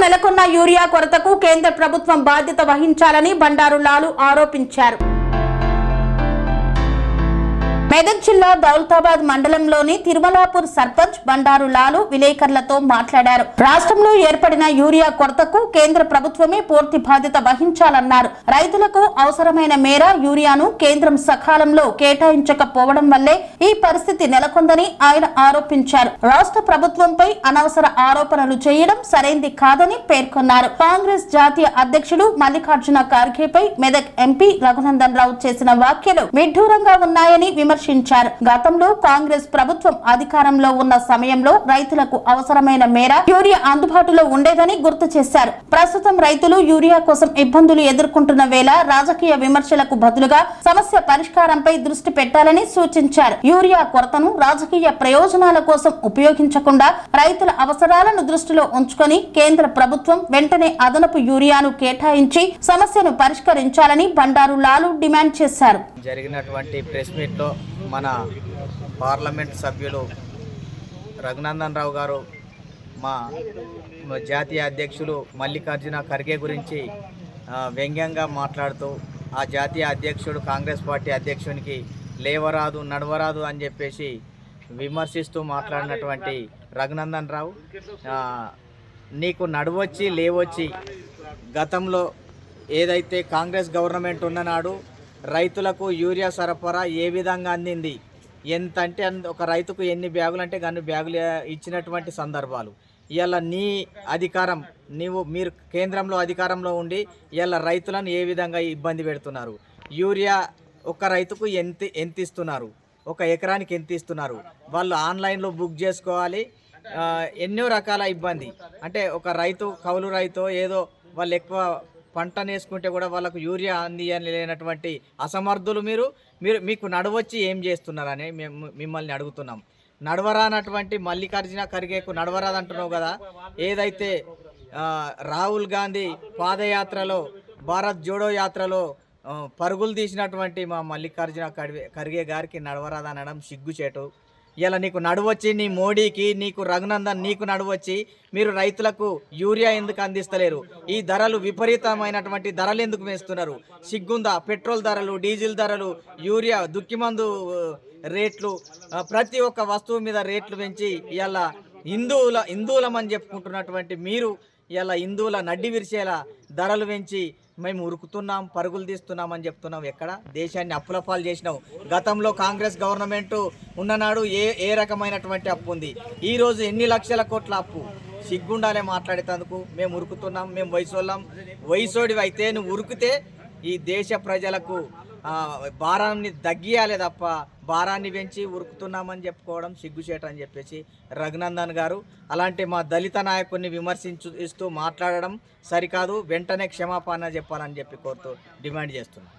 నెలకొన్న యూరియా కొరతకు కేంద్ర ప్రభుత్వం బాధ్యత వహించాలని బండారు లాలు ఆరోపించారు. మెదక్ జిల్లా దౌలతాబాద్ మండలంలోని తిరుమలాపూర్ సర్పంచ్ బండారు లాలు విలేకరులతో మాట్లాడారు. రాష్ట్రంలో ఏర్పడిన యూరియా కొరతకు కేంద్ర ప్రభుత్వమే పూర్తి బాధ్యత వహించాలన్నారు. రైతులకు అవసరమైన మేర యూరియాను కేంద్రం సకాలంలో కేటాయించకపోవడం వల్లే ఈ పరిస్థితి నెలకొందని ఆయన ఆరోపించారు. రాష్ట్ర ప్రభుత్వంపై అనవసర ఆరోపణలు చేయడం సరైంది కాదని పేర్కొన్నారు. కాంగ్రెస్ జాతీయ అధ్యక్షుడు మల్లికార్జున ఖార్గేపై మెదక్ ఎంపీ రఘునందన్ రావు చేసిన వ్యాఖ్యలు విడ్డూరంగా ఉన్నాయని విమర్శించారు. గతంలో కాంగ్రెస్ ప్రభుత్వం అధికారంలో ఉన్న సమయంలో రైతులకు అవసరమైన మేర యూరియా అందుబాటులో ఉండేదని గుర్తు చేశారు. ప్రస్తుతం రైతులు యూరియా కోసం ఇబ్బందులు ఎదుర్కొంటున్న వేళ రాజకీయ విమర్శలకు బదులుగా సమస్య పరిష్కారంపై దృష్టి పెట్టాలని సూచించారు. యూరియా కొరతను రాజకీయ ప్రయోజనాల కోసం ఉపయోగించకుండా రైతుల అవసరాలను దృష్టిలో ఉంచుకొని కేంద్ర ప్రభుత్వం వెంటనే అదనపు యూరియాను కేటాయించి సమస్యను పరిష్కరించాలని బండారు లాలు డిమాండ్ చేశారు. జరిగినటువంటి ప్రెస్ మీట్లో మన పార్లమెంట్ సభ్యులు రఘునందన్ రావు గారు మా జాతీయ అధ్యక్షులు మల్లికార్జున ఖర్గే గురించి వ్యంగ్యంగా మాట్లాడుతూ ఆ జాతీయ అధ్యక్షుడు కాంగ్రెస్ పార్టీ అధ్యక్షునికి లేవరాదు నడవరాదు అని చెప్పేసి విమర్శిస్తూ మాట్లాడినటువంటి రఘునందన్ రావు, నీకు నడవచ్చి లేవచ్చి గతంలో ఏదైతే కాంగ్రెస్ గవర్నమెంట్ ఉన్ననాడు రైతులకు యూరియా సరఫరా ఏ విధంగా అందింది, ఎంత అంటే ఒక రైతుకు ఎన్ని బ్యాగులు అంటే అన్ని బ్యాగులు ఇచ్చినటువంటి సందర్భాలు. ఇవాళ నీ అధికారం మీరు కేంద్రంలో అధికారంలో ఉండి ఇవాళ రైతులను ఏ విధంగా ఇబ్బంది పెడుతున్నారు. యూరియా ఒక రైతుకు ఎంత ఇస్తున్నారు, ఒక ఎకరానికి ఎంత ఇస్తున్నారు, వాళ్ళు ఆన్లైన్లో బుక్ చేసుకోవాలి. ఎన్నో రకాల ఇబ్బంది. అంటే ఒక రైతు కౌలు రైతు ఏదో వాళ్ళు ఎక్కువ పంట వేసుకుంటే కూడా వాళ్ళకు యూరియా లేనటువంటి అసమర్థులు మీకు నడవచ్చి ఏం చేస్తున్నారని మిమ్మల్ని అడుగుతున్నాం. నడవరానటువంటి మల్లికార్జున ఖర్గేకు నడవరాదంటున్నావు కదా. ఏదైతే రాహుల్ గాంధీ పాదయాత్రలో భారత్ జోడో యాత్రలో పరుగులు తీసినటువంటి మా మల్లికార్జున ఖర్గే గారికి నడవరాదనడం సిగ్గుచేటు. ఇలా నీకు నడవచ్చి నీ మోడీకి నీకు రఘునందన్ నీకు నడవచ్చి మీరు రైతులకు యూరియా ఎందుకు అందిస్తలేరు? ఈ ధరలు విపరీతమైనటువంటి ధరలు ఎందుకు వేస్తున్నారు? సిగ్గుందా? పెట్రోల్ ధరలు, డీజిల్ ధరలు, యూరియా, దుక్కిమందు రేట్లు, ప్రతి ఒక్క వస్తువు మీద రేట్లు పెంచి ఇలా హిందువులమని చెప్పుకుంటున్నటువంటి మీరు ఇలా హిందువుల నడ్డి విరిచేలా ధరలు పెంచి మేము ఉరుకుతున్నాం, పరుగులు తీస్తున్నామని చెప్తున్నాం. ఎక్కడ దేశాన్ని అప్పులపాలు చేసినావు? గతంలో కాంగ్రెస్ గవర్నమెంట్ ఉన్ననాడు ఏ రకమైనటువంటి అప్పు ఉంది? ఈరోజు ఎన్ని లక్షల కోట్ల అప్పు? సిగ్గుండాలే మాట్లాడేందుకు. మేము ఉరుకుతున్నాం, మేము వయసోడివి అయితే నువ్వు ఉరికితే ఈ దేశ ప్రజలకు భారాన్ని తగ్గియాలే తప్ప భారాన్ని పెంచి ఉరుకుతున్నామని చెప్పుకోవడం సిగ్గుచేట అని చెప్పేసి రఘునందన్ గారు అలాంటి మా దళిత నాయకుడిని విమర్శిస్తూ మాట్లాడడం సరికాదు. వెంటనే క్షమాపణ చెప్పాలని చెప్పి కోరుతూ డిమాండ్ చేస్తున్నాం.